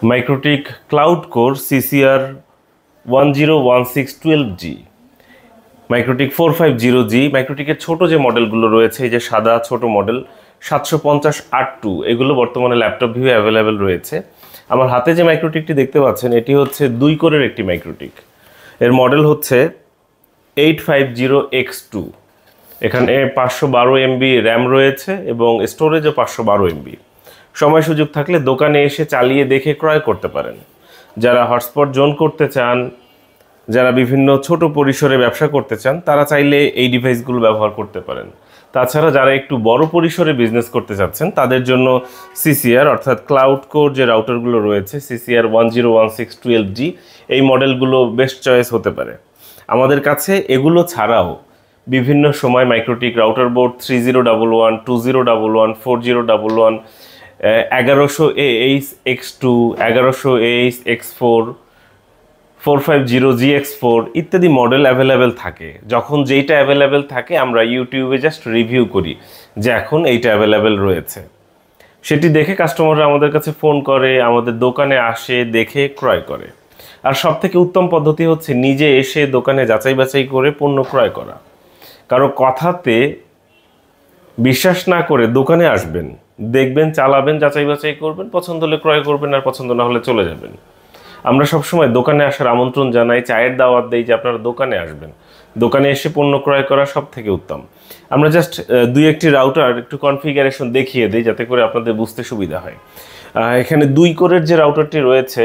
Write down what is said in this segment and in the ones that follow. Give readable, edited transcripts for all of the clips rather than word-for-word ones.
MikroTik cloud core CCR 101612G, MikroTik 450G, মাইক্রোটিকের ছোট যে মডেলগুলো রয়েছে, এই যে সাদা ছোট মডেল 750R2, এগুলো বর্তমানে ল্যাপটপ ভিউ অ্যাভেলেবেল রয়েছে। আমার হাতে যে মাইক্রোটিকটি দেখতে পাচ্ছেন এটি হচ্ছে 2 কোরের একটি মাইক্রোটিক। এর মডেল হচ্ছে 850X2। এখানে 512 MB র্যাম রয়েছে এবং স্টোরেজও 512 MB। সময় সুযোগ থাকলে দোকানে এসে চালিয়ে দেখে ক্রয় করতে পারেন। যারা হটস্পট জোন করতে চান, যারা বিভিন্ন ছোট পরিসরে ব্যবসা করতে চান, তারা চাইলে এই ডিভাইসগুলো ব্যবহার করতে পারেন। তাছাড়া যারা একটু বড় পরিসরে বিজনেস করতে চাচ্ছেন তাদের জন্য CCR অর্থাৎ ক্লাউড কোর যে রাউটারগুলো রয়েছে CCR 101612G, এই মডেলগুলো বেস্ট চয়েস হতে পারে। আমাদের কাছে এগুলো ছাড়াও বিভিন্ন সময় MikroTik router board 3011, 2011, 4011, 1100AH X2, 1100AH X4, 450GX4 ইত্যাদি মডেল অ্যাভেলেবেল থাকে। যখন যেইটা অ্যাভেলেবেল থাকে আমরা ইউটিউবে জাস্ট রিভিউ করি যে এখন এইটা অ্যাভেলেবেল রয়েছে। সেটি দেখে কাস্টমাররা আমাদের কাছে ফোন করে, আমাদের দোকানে আসে, দেখে ক্রয় করে। আর সবথেকে উত্তম পদ্ধতি হচ্ছে নিজে এসে দোকানে যাচাই বাছাই করে পণ্য ক্রয় করা। কারো কথাতে বিশ্বাস না করে দোকানে আসবেন, দেখবেন, চালাবেন, যাচাই বাছাই করবেন, পছন্দ হলে ক্রয় করবেন, আর পছন্দ না হলে চলে যাবেন। আমরা সবসময় দোকানে আসার আমন্ত্রণ জানাই, চায়ের দাওয়াত দেই যে আপনারা দোকানে আসবেন। দোকানে এসে পণ্য ক্রয় করা সব থেকে উত্তম। আমরা জাস্ট দুই একটি রাউটার একটু কনফিগারেশন দেখিয়ে দিই যাতে করে আপনাদের বুঝতে সুবিধা হয়। এখানে 2 কোরের যে রাউটারটি রয়েছে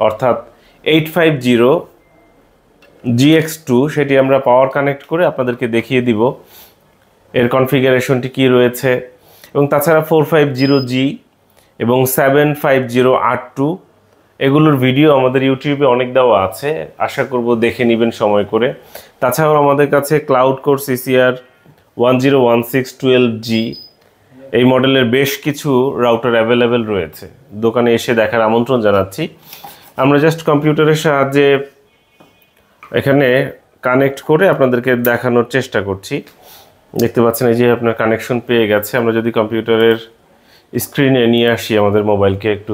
অর্থাৎ 850GX2, সেটি আমরা পাওয়ার কানেক্ট করে আপনাদেরকে দেখিয়ে দিব এর কনফিগারেশনটি কী রয়েছে। এবং তাছাড়া 450G এবং 750R2, এগুলোর ভিডিও আমাদের ইউটিউবে অনেক দেওয়া আছে, আশা করব দেখে নেবেন সময় করে। তাছাড়াও আমাদের কাছে ক্লাউড কোর CCR 101612G, এই মডেলের বেশ কিছু রাউটার অ্যাভেলেবেল রয়েছে। দোকানে এসে দেখার আমন্ত্রণ জানাচ্ছি। আমরা জাস্ট কম্পিউটারের সাহায্যে এখানে কানেক্ট করে আপনাদেরকে দেখানোর চেষ্টা করছি। দেখতে পাচ্ছেন এই যে আপনার কানেকশন পেয়ে গেছে। আমরা যদি কম্পিউটারের স্ক্রিনে নিয়ে আসি আমাদের মোবাইলকে, একটু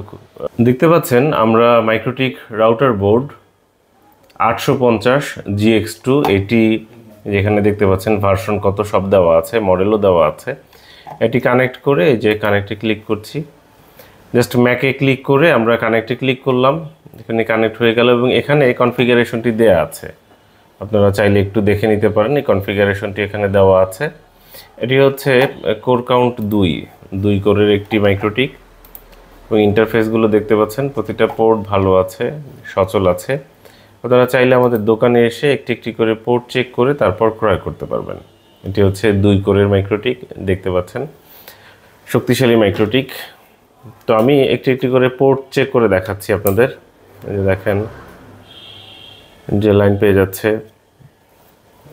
দেখতে পাচ্ছেন আমরা মাইক্রোটিক রাউটার বোর্ড 850GX2, এটি যেখানে দেখতে পাচ্ছেন ভার্সন কত সব দেওয়া আছে, মডেলও দেওয়া আছে। এটি কানেক্ট করে এই যে কানেক্টে ক্লিক করছি, জাস্ট ম্যাকে ক্লিক করে আমরা কানেক্টে ক্লিক করলাম, এখানে কানেক্ট হয়ে গেল এবং এখানে এই কনফিগারেশনটি দেওয়া আছে। আপনারা চাইলে একটু দেখে নিতে পারেন, এই কনফিগারেশনটি এখানে দেওয়া আছে। এটি হচ্ছে কোর কাউন্ট 2 কোরের একটি মাইক্রোটিক এবং ইন্টারফেসগুলো দেখতে পাচ্ছেন, প্রতিটা পোর্ট ভালো আছে, সচল আছে। আপনারা চাইলে আমাদের দোকানে এসে একটি একটি করে পোর্ট চেক করে তারপর ক্রয় করতে পারবেন। এটি হচ্ছে 2 কোরের মাইক্রোটিক, দেখতে পাচ্ছেন শক্তিশালী মাইক্রোটিক। তো আমি একটি একটি করে পোর্ট চেক করে দেখাচ্ছি আপনাদের। এই যে দেখেন যে লাইন পেয়ে যাচ্ছে,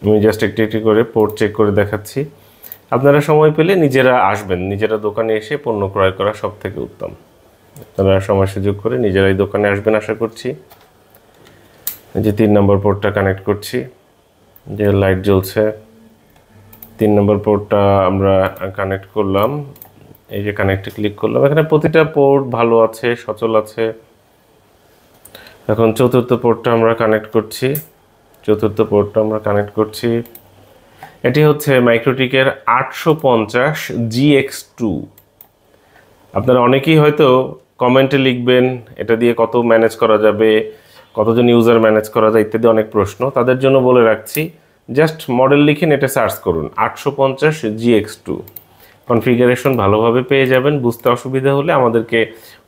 আমি জাস্ট একটি একটি করে পোর্ট চেক করে দেখাচ্ছি। আপনারা সময় পেলে নিজেরা আসবেন, নিজেরা দোকানে এসে পণ্য ক্রয় করা সব থেকে উত্তম। আপনারা সময় সুযোগ করে নিজেরাই দোকানে আসবেন আশা করছি। এই যে 3 নম্বর পোর্টটা কানেক্ট করছি, যে লাইট জ্বলছে, 3 নম্বর পোর্টটা আমরা কানেক্ট করলাম। এই যে কানেক্টে ক্লিক করলাম, এখানে প্রতিটা পোর্ট ভালো আছে, সচল আছে। এখন 4র্থ পোর্টটা আমরা কানেক্ট করছি। এটি হচ্ছে মাইক্রোটিকের 850GX2। আপনারা অনেকেই হয়তো কমেন্টে লিখবেন এটা দিয়ে কত ম্যানেজ করা যাবে, কতজন ইউজার ম্যানেজ করা যায় ইত্যাদি অনেক প্রশ্ন। তাদের জন্য বলে রাখছি, জাস্ট মডেল লিখে নেটে সার্চ করুন 850GX2, কনফিগারেশন ভালোভাবে পেয়ে যাবেন। বুঝতে অসুবিধা হলে আমাদেরকে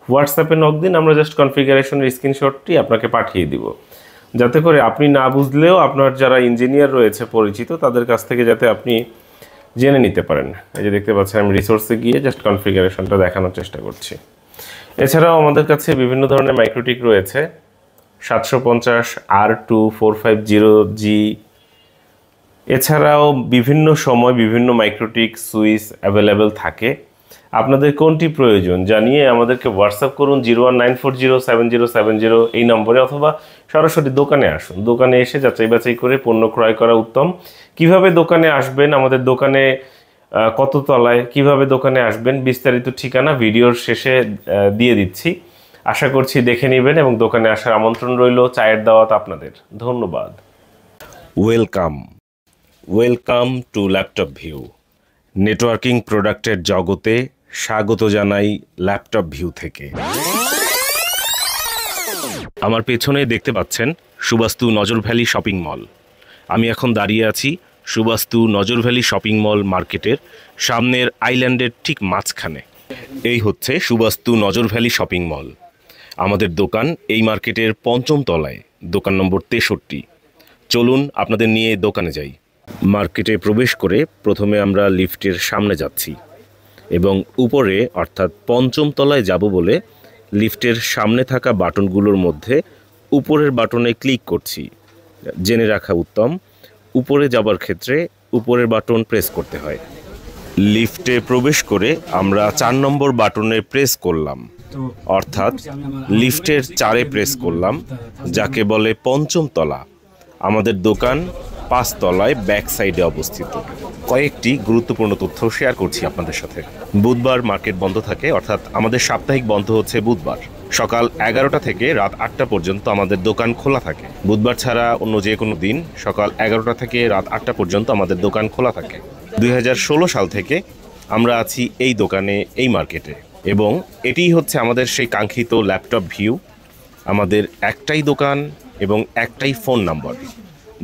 হোয়াটসঅ্যাপে নক দিন, আমরা জাস্ট কনফিগারেশনের স্ক্রিনশটটি আপনাকে পাঠিয়ে দিব, যাতে করে আপনি না বুঝলেও আপনার যারা ইঞ্জিনিয়ার রয়েছে পরিচিত তাদের কাছ থেকে যাতে আপনি জেনে নিতে পারেন। এই যে দেখতে পাচ্ছেন আমি রিসোর্সে গিয়ে জাস্ট কনফিগারেশনটা দেখানোর চেষ্টা করছি। এছাড়াও আমাদের কাছে বিভিন্ন ধরনের মাইক্রোটিক রয়েছে, 750R2, 450G, এছাড়াও বিভিন্ন সময় বিভিন্ন মাইক্রোটিক সুইচ অ্যাভেলেবেল থাকে। আপনাদের কোনটি প্রয়োজন জানিয়ে আমাদেরকে হোয়াটসঅ্যাপ করুন 019407070 এই নম্বরে, অথবা সরাসরি দোকানে আসুন। দোকানে এসে যাচাই বাছাই করে পণ্য ক্রয় করা উত্তম। কিভাবে দোকানে আসবেন, আমাদের দোকানে কত তলায়, কিভাবে দোকানে আসবেন বিস্তারিত ঠিকানা ভিডিওর শেষে দিয়ে দিচ্ছি। আশা করছি দেখে নেবেন এবং দোকানে আসার আমন্ত্রণ রইল, চায়ের দাওয়াত আপনাদের। ধন্যবাদ। Welcome to laptop view. Networking প্রোডাক্টের জগতে স্বাগত জানাই ল্যাপটপ ভিউ থেকে। আমার পেছনে দেখতে পাচ্ছেন সুবাস্তু নজর ভ্যালি শপিং মল। আমি এখন দাঁড়িয়ে আছি সুবাস্তু নজর ভ্যালি শপিং মল মার্কেটের সামনের আইল্যান্ডের ঠিক মাঝখানে। এই হচ্ছে সুবাস্তু নজর ভ্যালি শপিং মল। আমাদের দোকান এই মার্কেটের ৫ম তলায়, দোকান নম্বর ৬৩। চলুন আপনাদের নিয়ে দোকানে যাই। মার্কেটে প্রবেশ করে প্রথমে আমরা লিফটের সামনে যাচ্ছি এবং উপরে অর্থাৎ ৫ম তলায় যাব বলে লিফটের সামনে থাকা বাটনগুলোর মধ্যে উপরের বাটনে ক্লিক করছি। জেনে রাখা উত্তম, উপরে যাবার ক্ষেত্রে উপরের বাটন প্রেস করতে হয়। লিফটে প্রবেশ করে আমরা ৪ নম্বর বাটনে প্রেস করলাম, অর্থাৎ লিফটের ৪-এ প্রেস করলাম, যাকে বলে ৫ম তলা। আমাদের দোকান ৫ তলায় ব্যাক সাইডে অবস্থিত। কয়েকটি গুরুত্বপূর্ণ তথ্য শেয়ার করছি আপনাদের সাথে। বুধবার মার্কেট বন্ধ থাকে, অর্থাৎ আমাদের সাপ্তাহিক বন্ধ হচ্ছে বুধবার। সকাল ১১টা থেকে রাত ৮টা পর্যন্ত আমাদের দোকান খোলা থাকে। বুধবার ছাড়া অন্য যে কোনো দিন সকাল ১১টা থেকে রাত ৮টা পর্যন্ত আমাদের দোকান খোলা থাকে। ২০১৬ সাল থেকে আমরা আছি এই দোকানে, এই মার্কেটে, এবং এটিই হচ্ছে আমাদের সেই কাঙ্ক্ষিত ল্যাপটপ ভিউ। আমাদের একটাই দোকান এবং একটাই ফোন নাম্বার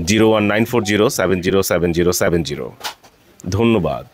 01940707070। ধন্যবাদ।